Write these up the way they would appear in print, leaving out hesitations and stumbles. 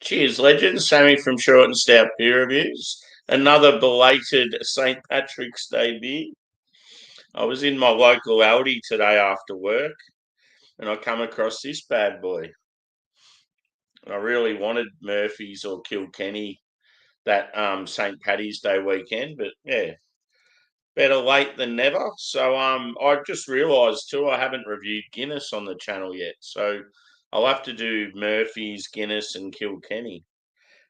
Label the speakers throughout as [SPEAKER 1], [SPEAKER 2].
[SPEAKER 1] Cheers, legends. Sammy from Short and Stout Beer Reviews. Another belated St. Patrick's Day beer. I was in my local Aldi today after work and I come across this bad boy. I really wanted Murphy's or Kilkenny that St. Paddy's Day weekend, but yeah, better late than never. So I just realised too I haven't reviewed Guinness on the channel yet. So I'll have to do Murphy's, Guinness and Kilkenny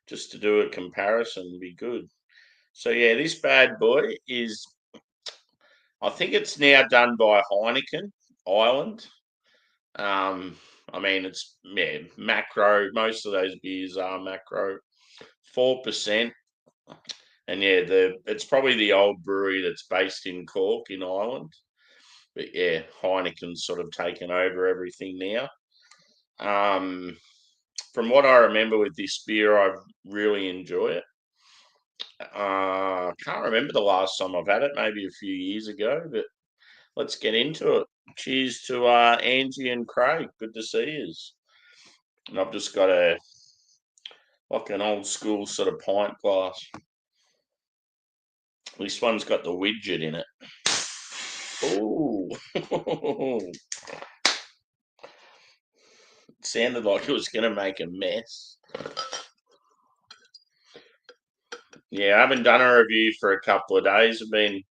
[SPEAKER 1] just to do a comparison. Be good. So yeah, this bad boy is. I think it's now done by Heineken Ireland. Um, I mean, it's macro. Most of those beers are macro, 4%, and yeah, it's probably the old brewery that's based in Cork in Ireland. But yeah, Heineken's sort of taken over everything now. Um, from what I remember with this beer, I really enjoy it. Can't remember the last time I've had it, maybe a few years ago, but let's get into it. Cheers to Angie and Craig. Good to see you. And I've just got like an old school sort of pint glass. This one's got the widget in it. Ooh. It sounded like it was going to make a mess. Yeah, I haven't done a review for a couple of days. I've been a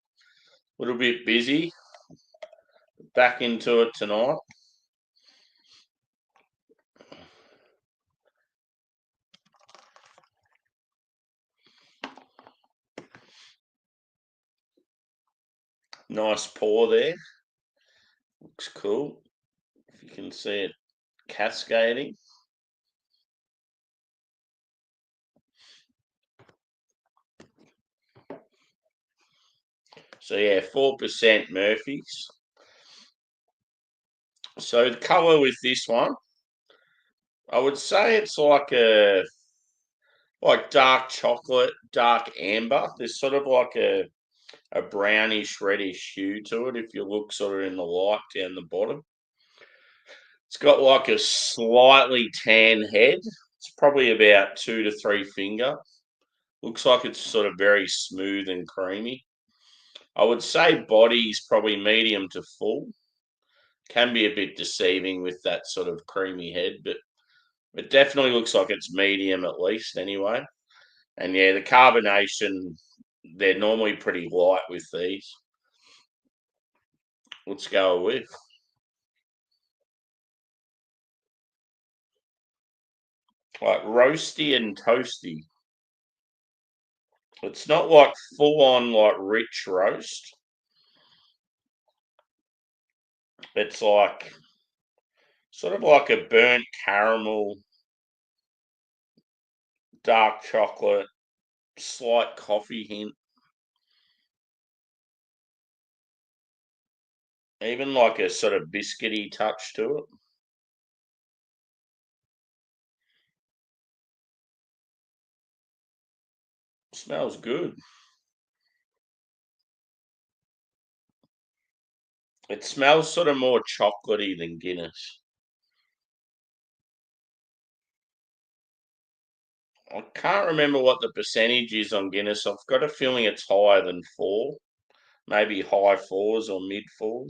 [SPEAKER 1] little bit busy. Back into it tonight. Nice pour there. Looks cool. If you can see it cascading. So yeah, 4% Murphy's. So the colour with this one, I would say it's like dark chocolate, dark amber. There's sort of like a brownish reddish hue to it if you look sort of in the light down the bottom. It's got like a slightly tan head. It's probably about 2 to 3 finger. Looks like it's sort of very smooth and creamy. I would say body's probably medium to full. Can be a bit deceiving with that sort of creamy head, but it definitely looks like it's medium at least anyway. And yeah, the carbonation, they're normally pretty light with these. Let's go with. Like roasty and toasty. It's not like full on like rich roast. It's like sort of like a burnt caramel, dark chocolate, slight coffee hint. Even like a sort of biscuity touch to it. Smells good. It smells sort of more chocolatey than Guinness. I can't remember what the percentage is on Guinness. I've got a feeling it's higher than 4, maybe high 4s or mid 4s.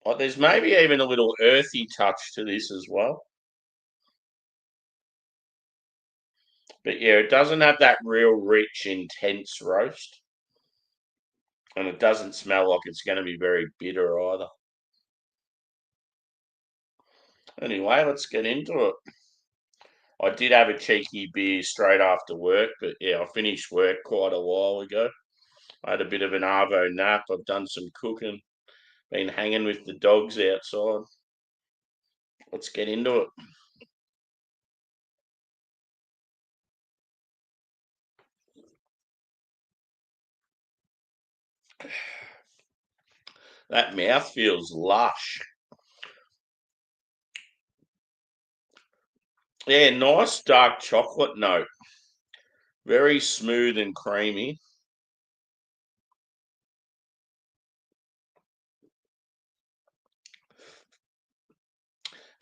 [SPEAKER 1] Like there's maybe even a little earthy touch to this as well. But yeah, it doesn't have that real rich, intense roast. And it doesn't smell like it's going to be very bitter either. Anyway, let's get into it. I did have a cheeky beer straight after work, but yeah, I finished work quite a while ago. I had a bit of an arvo nap. I've done some cooking, been hanging with the dogs outside. Let's get into it. That mouth feels lush. Yeah, nice dark chocolate note. Very smooth and creamy.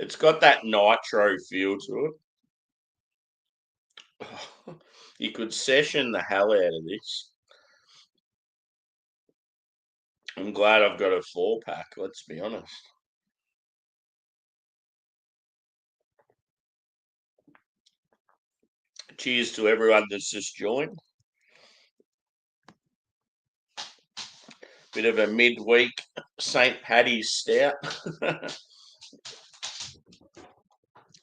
[SPEAKER 1] It's got that nitro feel to it. You could session the hell out of this. I'm glad I've got a 4-pack, let's be honest. Cheers to everyone that's just joined. Bit of a midweek St. Paddy's Stout.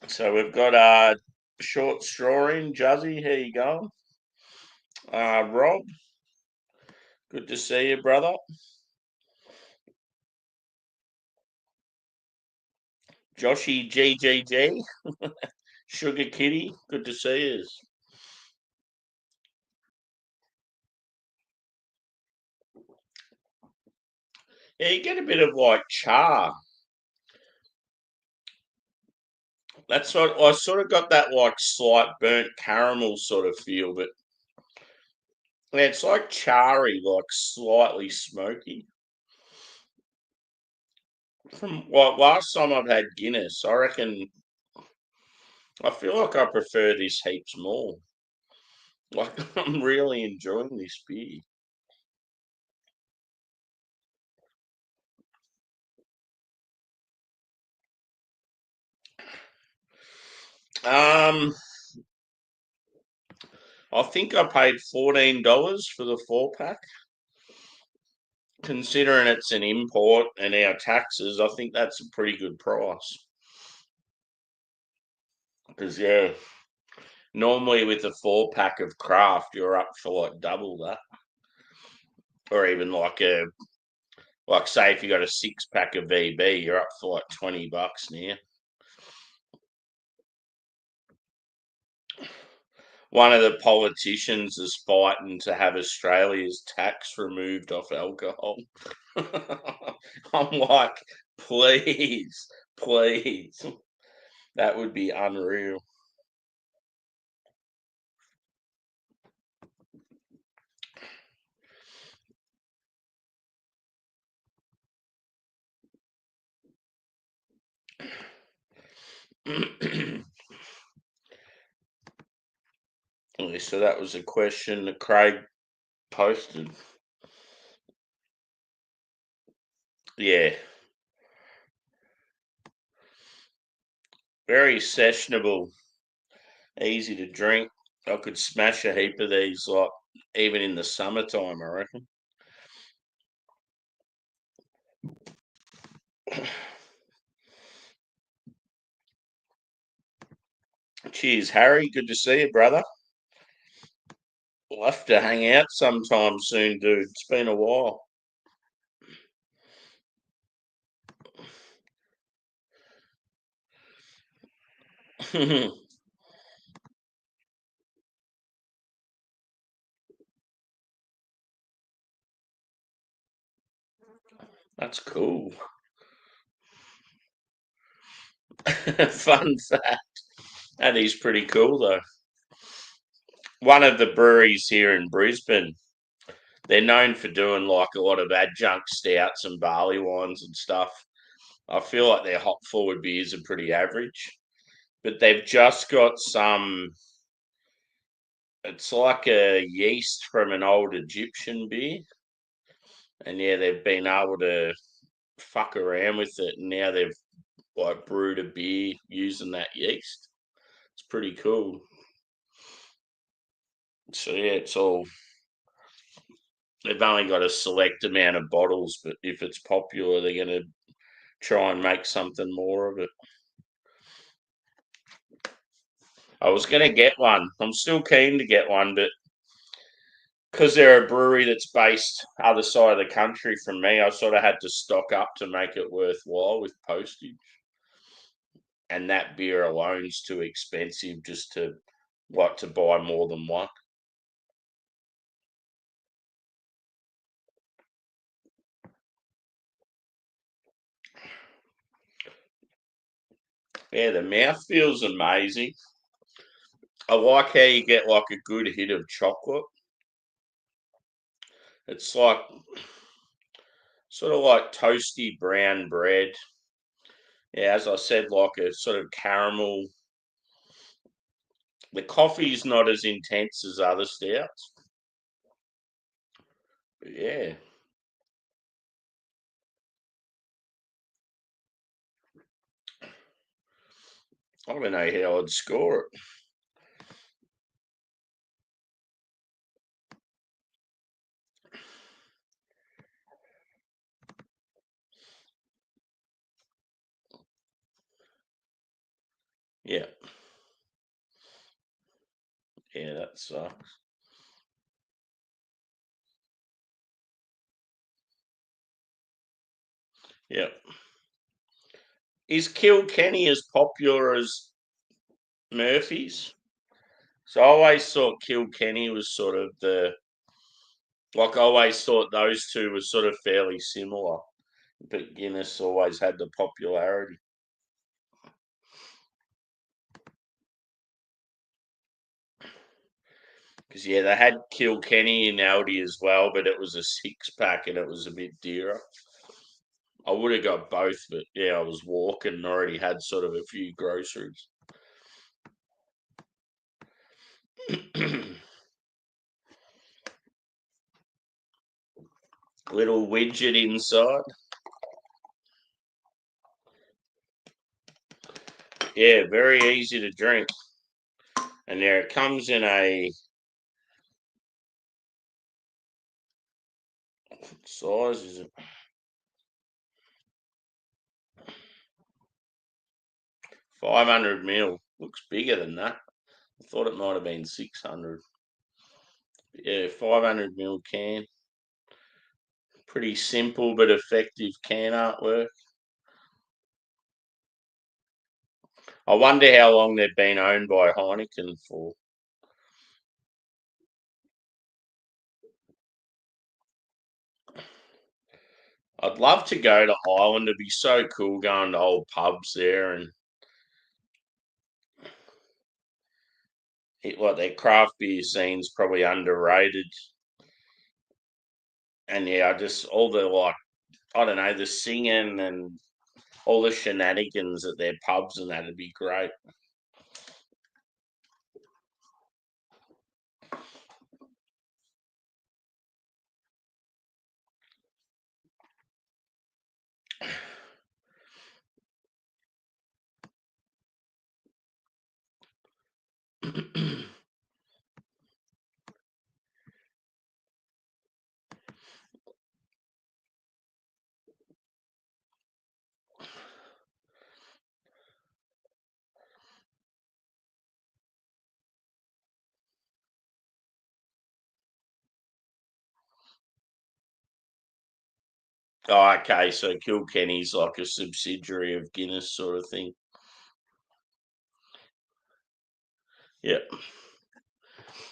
[SPEAKER 1] So we've got short straw in. Juzzy, how you going? Rob, good to see you, brother. Joshy GGG, Sugar Kitty, good to see you. Yeah, you get a bit of like char. That's what I sort of got that like slight burnt caramel sort of feel, but yeah, it's like charry, like slightly smoky. From like last time I've had Guinness, I reckon I feel like I prefer this heaps more. Like I'm really enjoying this beer. Um, I think I paid $14 for the 4-pack. Considering it's an import and our taxes, I think that's a pretty good price. Because yeah, normally with a 4-pack of craft, you're up for like double that, or even like say if you got a 6-pack of VB, you're up for like $20 now. One of the politicians is fighting to have Australia's tax removed off alcohol. I'm like, please, please. That would be unreal. So that was a question that Craig posted. Yeah, very sessionable, easy to drink. I could smash a heap of these, like even in the summertime, I reckon. Cheers, Harry. Good to see you, brother. We'll have to hang out sometime soon, dude. It's been a while. That's cool. Fun fact. That is pretty cool, though. One of the breweries here in Brisbane, they're known for doing like a lot of adjunct stouts and barley wines and stuff. I feel like their hop forward beers are pretty average, but they've just got some. It's like a yeast from an old Egyptian beer, and yeah, they've been able to fuck around with it, and now they've like brewed a beer using that yeast. It's pretty cool. So yeah, it's all. They've only got a select amount of bottles, but if it's popular, they're going to try and make something more of it. I was going to get one. I'm still keen to get one, but because they're a brewery that's based other side of the country from me, I sort of had to stock up to make it worthwhile with postage. And that beer alone's too expensive just to like to buy more than one. Yeah, the mouth feels amazing. I like how you get like a good hit of chocolate. It's like sort of like toasty brown bread Yeah, as I said, like a sort of caramel. The coffee's not as intense as other stouts. But yeah, I don't know how I'd score it. Yeah, yeah, that sucks. Yeah. Is Kilkenny as popular as Murphy's? So I always thought Kilkenny was sort of I always thought those two were sort of fairly similar, but Guinness always had the popularity. Because yeah, they had Kilkenny in Aldi as well, but it was a 6 pack and it was a bit dearer. I would have got both, but yeah, I was walking and already had sort of a few groceries. Little widget inside. Yeah, very easy to drink. And there it comes in a size is it 500 ml. Looks bigger than that. I thought it might have been 600. Yeah, 500 ml can. Pretty simple but effective can artwork. I wonder how long they've been owned by Heineken for. I'd love to go to Ireland. It'd be so cool going to old pubs there and like their craft beer scene's probably underrated. And yeah, I just all the I don't know, the singing and all the shenanigans at their pubs and that'd be great. Oh, okay, so Kilkenny's like a subsidiary of Guinness sort of thing. Yeah.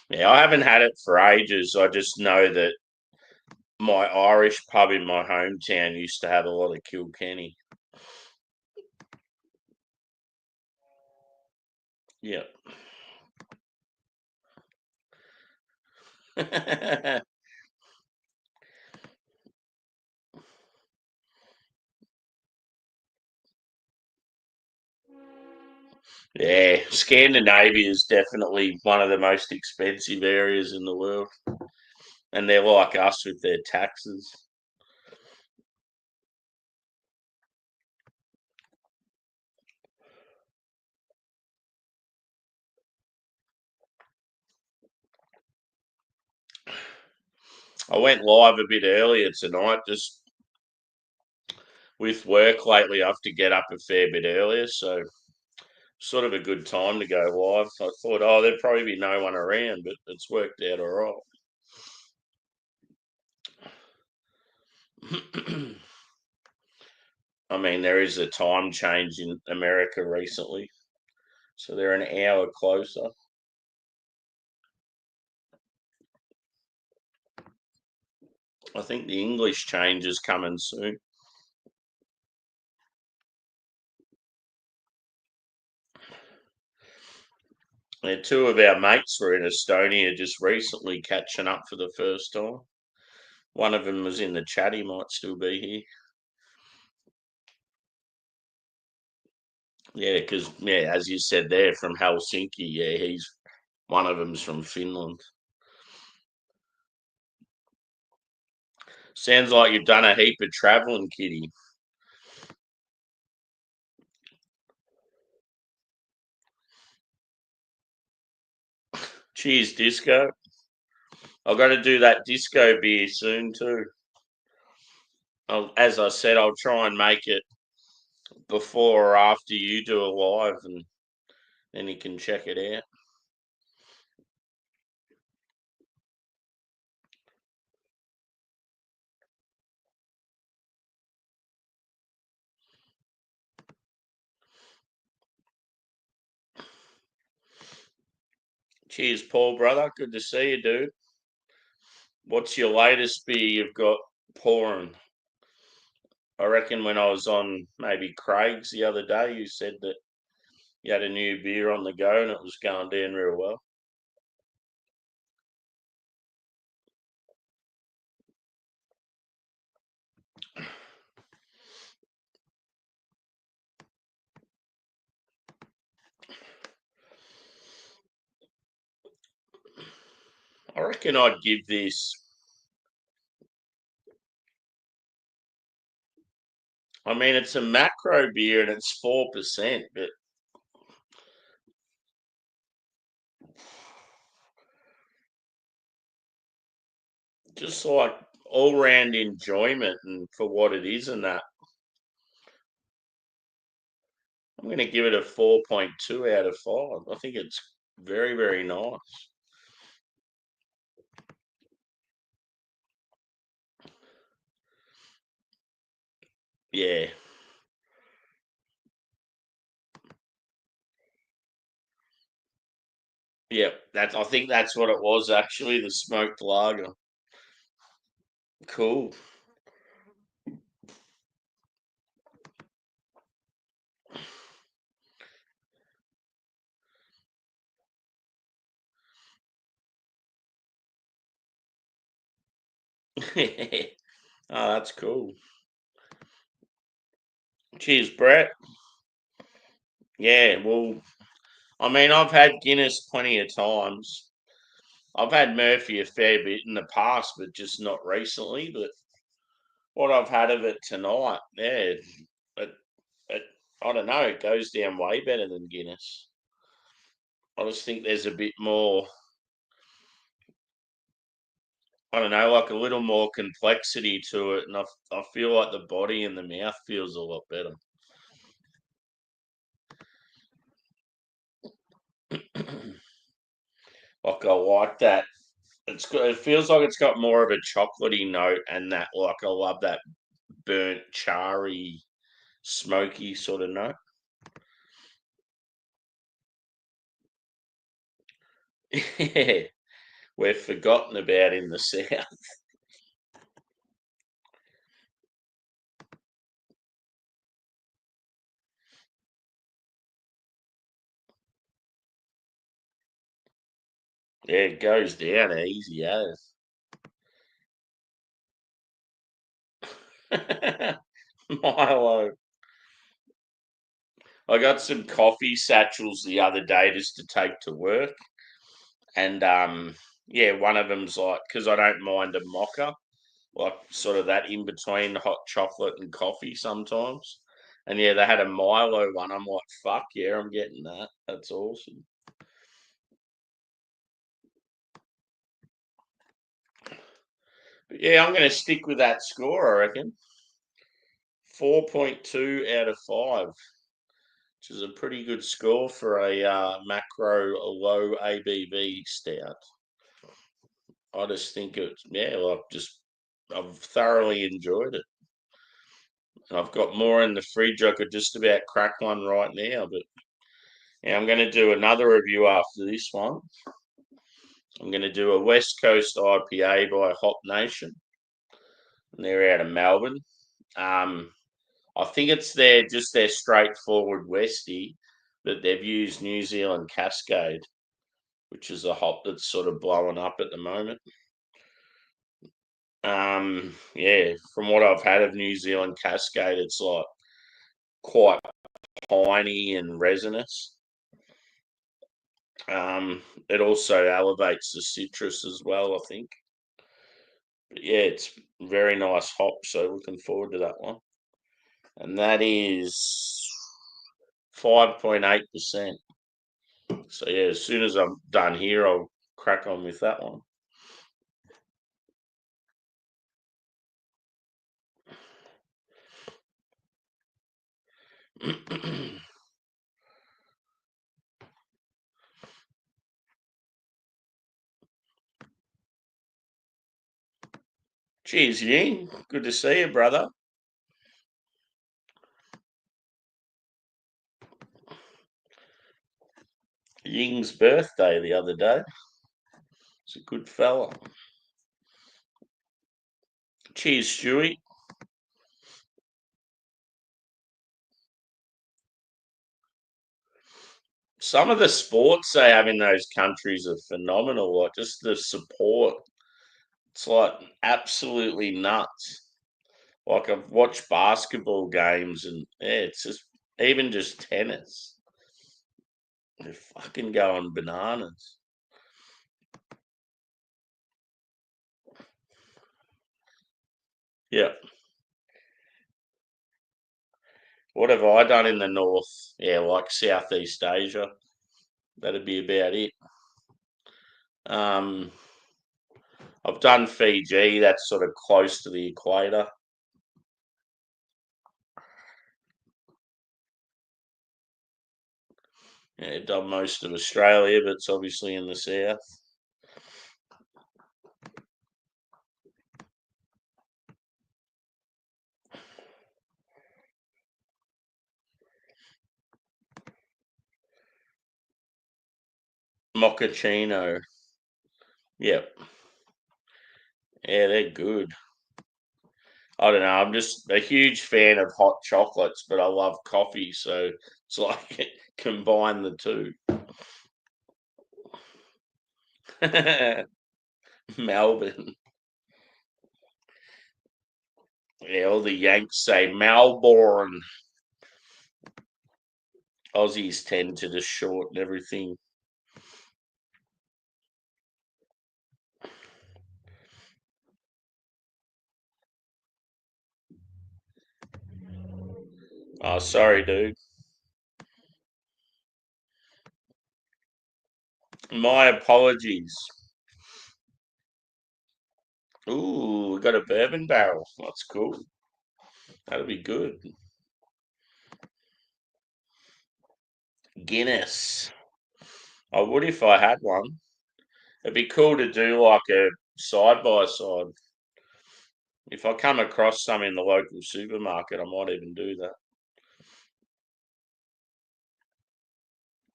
[SPEAKER 1] Yeah, I haven't had it for ages. I just know that my Irish pub in my hometown used to have a lot of Kilkenny. Yeah. Yeah, Scandinavia is definitely one of the most expensive areas in the world, and they're like us with their taxes. I went live a bit earlier tonight, just with work lately. I have to get up a fair bit earlier, so sort of a good time to go live. I thought, oh, there'd probably be no one around, but it's worked out all right. I mean, there is a time change in America recently, so they're an hour closer. I think the English change is coming soon. Yeah, two of our mates were in Estonia just recently catching up for the first time. One of them was in the chat, he might still be here. Yeah, because as you said there, from Helsinki. Yeah, he's one of them's from Finland. Sounds like you've done a heap of travelling, Kitty. Cheers, disco. I've got to do that disco beer soon too. As I said, I'll try and make it before or after you do a live, and then you can check it out. Cheers, Paul, brother. Good to see you, dude. What's your latest beer you've got pouring? I reckon when I was on maybe Craig's the other day, you said that you had a new beer on the go and it was going down real well. I reckon I'd give this. I mean, it's a macro beer and it's 4%, but just like all round enjoyment and for what it is and that. I'm going to give it a 4.2 out of 5. I think it's very, very nice. Yeah. Yeah, I think that's what it was actually, the smoked lager. Cool. Oh, that's cool. Cheers, Brett. Yeah, well, I mean, I've had Guinness plenty of times. I've had Murphy a fair bit in the past, but just not recently. But what I've had of it tonight, yeah, it, it I don't know, it goes down way better than Guinness. I just think there's a bit more, I don't know, like a little more complexity to it, and I feel like the body and the mouth feels a lot better. Like I like that. It feels like it's got more of a chocolatey note, and that like I love that burnt, charry, smoky sort of note. Yeah, we're forgotten about in the south. Yeah, it goes down easy as. Milo. I got some coffee satchels the other day just to take to work, and yeah, one of them's like because I don't mind a mocha, like sort of that in between hot chocolate and coffee sometimes. And yeah, they had a Milo one. I'm like, fuck yeah, I'm getting that. That's awesome. But yeah, I'm going to stick with that score. I reckon 4.2 out of 5, which is a pretty good score for a macro low ABV stout. I just think it's like just I've thoroughly enjoyed it. I've got more in the fridge. I could just about crack one right now, but yeah, I'm going to do another review after this one. I'm going to do a West Coast IPA by Hop Nation, and they're out of Melbourne. Um, I think it's their straightforward Westie, but they've used New Zealand Cascade, which is a hop that's sort of blowing up at the moment. Yeah, from what I've had of New Zealand Cascade, it's like quite piney and resinous. It also elevates the citrus as well, I think. But yeah, it's very nice hop, so looking forward to that one. And that is 5.8%. So yeah, as soon as I'm done here, I'll crack on with that one. Cheers, Ying. Good to see you, brother. Ying's birthday the other day. He's a good fella. Cheers, Stewie. Some of the sports they have in those countries are phenomenal. Like just the support, it's like absolutely nuts. Like I've watched basketball games and yeah, it's just even just tennis. They're fucking going bananas. Yeah. What have I done in the north? Yeah, like Southeast Asia. That'd be about it. Um, I've done Fiji. That's sort of close to the equator. Yeah, done most of Australia, but it's obviously in the south. Mochaccino. Yep. Yeah, they're good. I don't know. I'm just a huge fan of hot chocolates, but I love coffee, so it's like combine the two. Melbourne. Yeah, all the Yanks say Melbourne. Aussies tend to just shorten everything. Oh, sorry, dude. My apologies. Ooh, we got a bourbon barrel. That's cool. That'll be good. Guinness. I would if I had one. It'd be cool to do like a side by side. If I come across some in the local supermarket, I might even do that.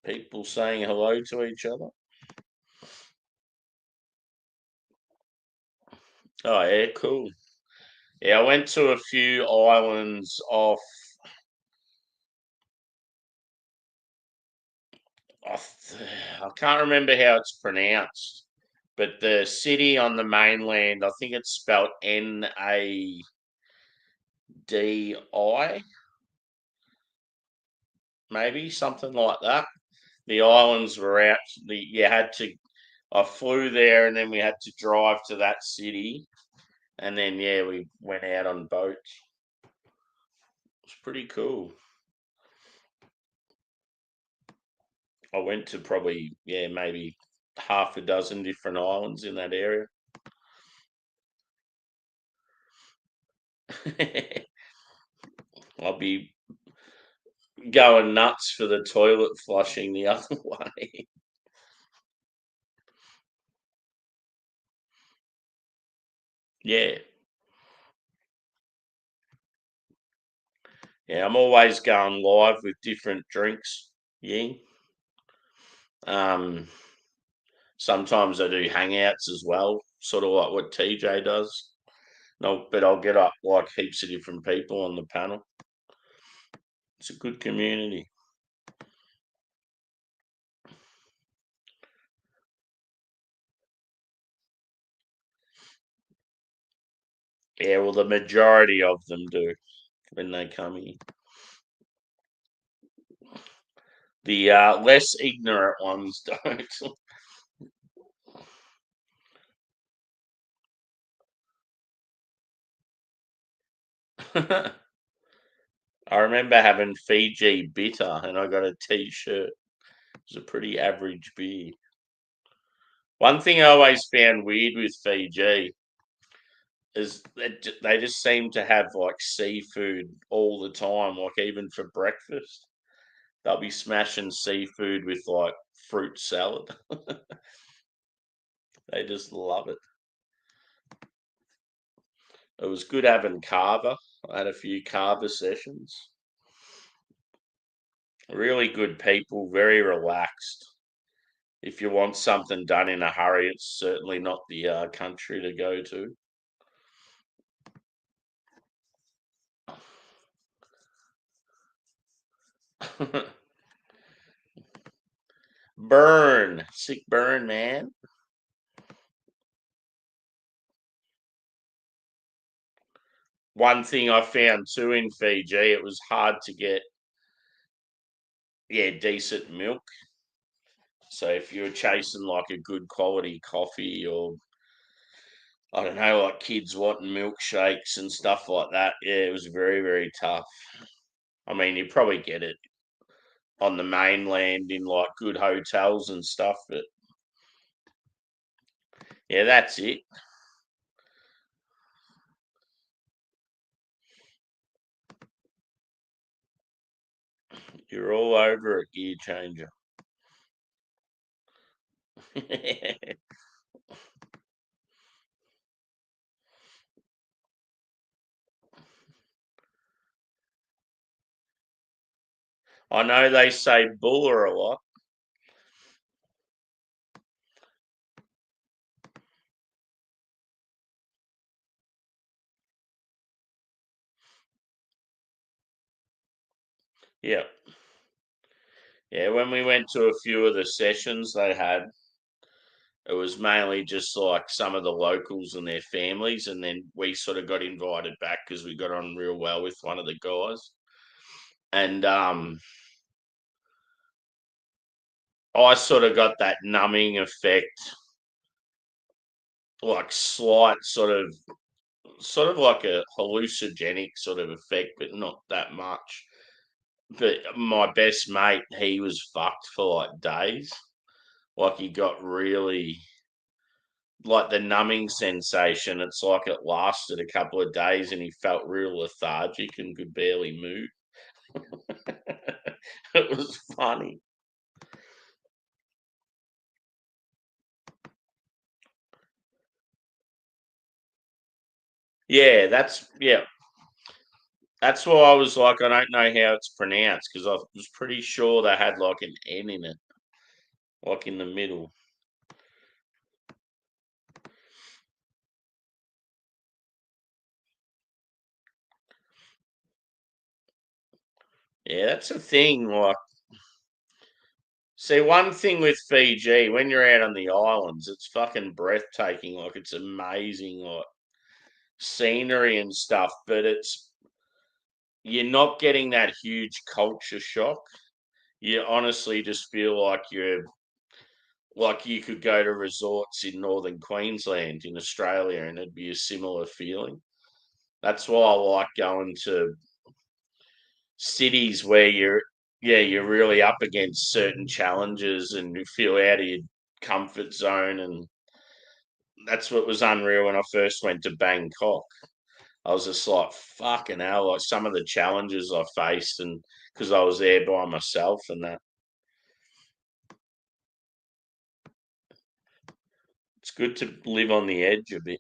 [SPEAKER 1] People saying hello to each other. Oh yeah, cool. Yeah, I went to a few islands off. off I can't remember how it's pronounced, but the city on the mainland, I think it's spelled Nadi, maybe something like that. The islands were out. You had to. I flew there, and then we had to drive to that city, and then yeah, we went out on boats. It's pretty cool. I went to probably yeah maybe half a dozen different islands in that area. I'll be going nuts for the toilet flushing the other way. Yeah, yeah. I'm always going live with different drinks. Yeah. Um, Sometimes I do hangouts as well, sort of like what TJ does. No, but I'll get up like heaps of different people on the panel. It's a good community. Yeah, well, the majority of them do when they come here. The less ignorant ones don't. I remember having Fiji bitter, and I got a T-shirt. It was a pretty average beer. One thing I always found weird with Fiji is that they just seem to have like seafood all the time, like even for breakfast. They'll be smashing seafood with like fruit salad. They just love it. It was good having carver. I had a few carver sessions. Really good people, very relaxed. If you want something done in a hurry, it's certainly not the country to go to. Burn, sick burn, man. One thing I found too in Fiji, it was hard to get, yeah, decent milk. So if you were chasing like a good quality coffee or I don't know, like kids wanting milkshakes and stuff like that, yeah, it was very, very tough. I mean, you probably get it on the mainland in like good hotels and stuff, but yeah, that's it. You're all over a gear changer. I know they say buller a lot. Yeah. Yeah, when we went to a few of the sessions they had, it was mainly just like some of the locals and their families, and then we sort of got invited back because we got on real well with one of the guys. And I sort of got that numbing effect, like slight sort of like a hallucinogenic sort of effect, but not that much. But my best mate, he was fucked for like days. Like he got really like the numbing sensation. It's like it lasted a couple of days, and he felt real lethargic and could barely move. It was funny. Yeah, that's why I was like, I don't know how it's pronounced because I was pretty sure they had like an N in it, like in the middle. Yeah, that's the thing. Like, see, one thing with Fiji, when you're out on the islands, it's fucking breathtaking. Like, it's amazing, like scenery and stuff. But you're not getting that huge culture shock. You honestly just feel like you could go to resorts in northern Queensland in Australia, and it'd be a similar feeling. That's why I like going to cities where you're really up against certain challenges and you feel out of your comfort zone. And that's what was unreal when I first went to Bangkok. I was just like, fucking hell, like some of the challenges I faced, and because I was there by myself and that. It's good to live on the edge a bit.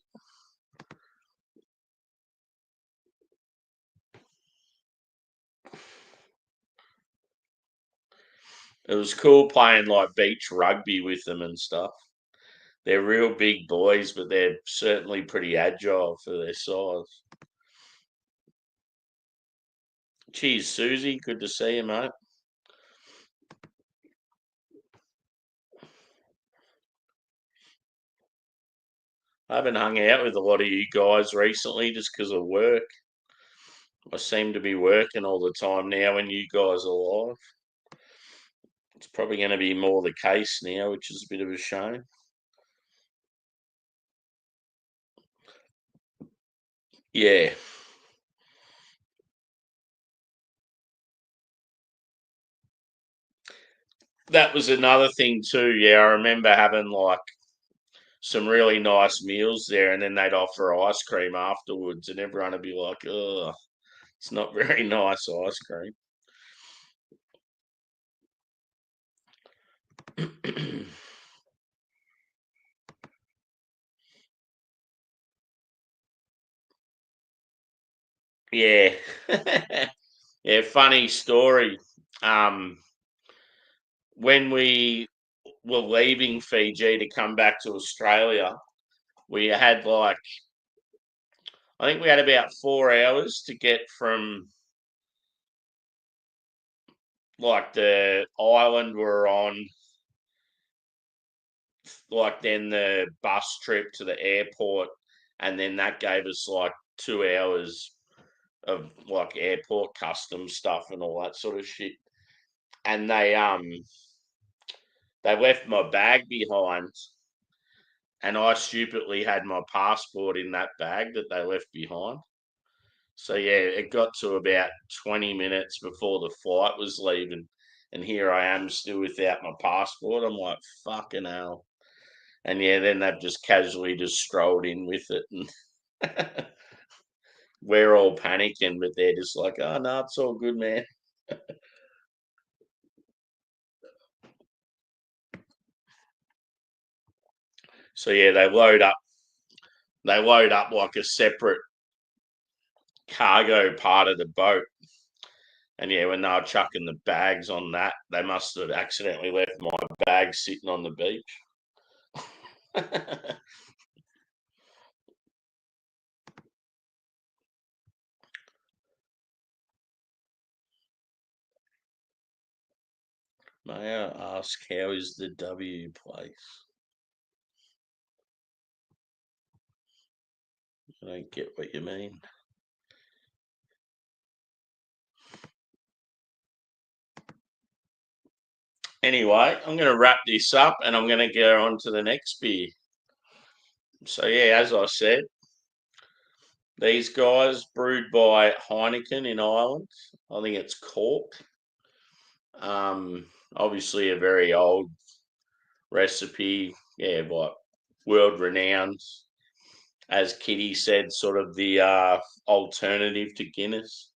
[SPEAKER 1] It was cool playing like beach rugby with them and stuff. They're real big boys, but they're certainly pretty agile for their size. Cheers, Susie. Good to see you, mate. I haven't hung out with a lot of you guys recently just because of work. I seem to be working all the time now when you guys are live. It's probably going to be more the case now, which is a bit of a shame. Yeah. That was another thing too. Yeah, I remember having like some really nice meals there, and then they'd offer ice cream afterwards, and everyone would be like, "Oh, it's not very nice ice cream." Yeah, yeah. Funny story. Um, when we were leaving Fiji to come back to Australia, we had like I think we had about 4 hours to get from like the island we're on, like then the bus trip to the airport, and then that gave us like 2 hours of like airport customs stuff and all that sort of shit. And they left my bag behind, and I stupidly had my passport in that bag that they left behind. So yeah, it got to about 20 minutes before the flight was leaving, and here I am still without my passport. I'm like, fucking hell. And yeah, then they've just casually just strolled in with it, and we're all panicking, but they're just like, "Oh no, it's all good, man." So yeah, they load up like a separate cargo part of the boat. And yeah, when they were chucking the bags on that, they must have accidentally left my bag sitting on the beach. May I ask, how is the W place? I don't get what you mean. Anyway, I'm going to wrap this up and I'm going to go on to the next beer. So, yeah, as I said, these guys brewed by Heineken in Ireland. I think it's Cork. Obviously, a very old recipe. Yeah, but world renowned. As Kitty said, sort of the alternative to Guinness.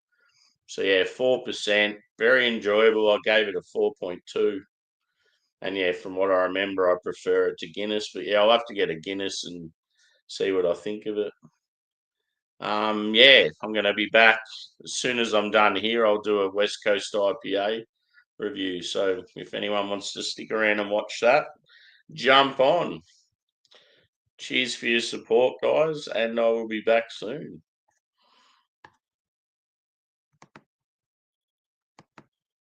[SPEAKER 1] So yeah, 4%, very enjoyable. I gave it a 4.2, and yeah, from what I remember, I prefer it to Guinness. But yeah, I'll have to get a Guinness and see what I think of it. Yeah, I'm going to be back as soon as I'm done here. I'll do a West Coast IPA review. So if anyone wants to stick around and watch that, jump on. Cheers for your support, guys, and I will be back soon.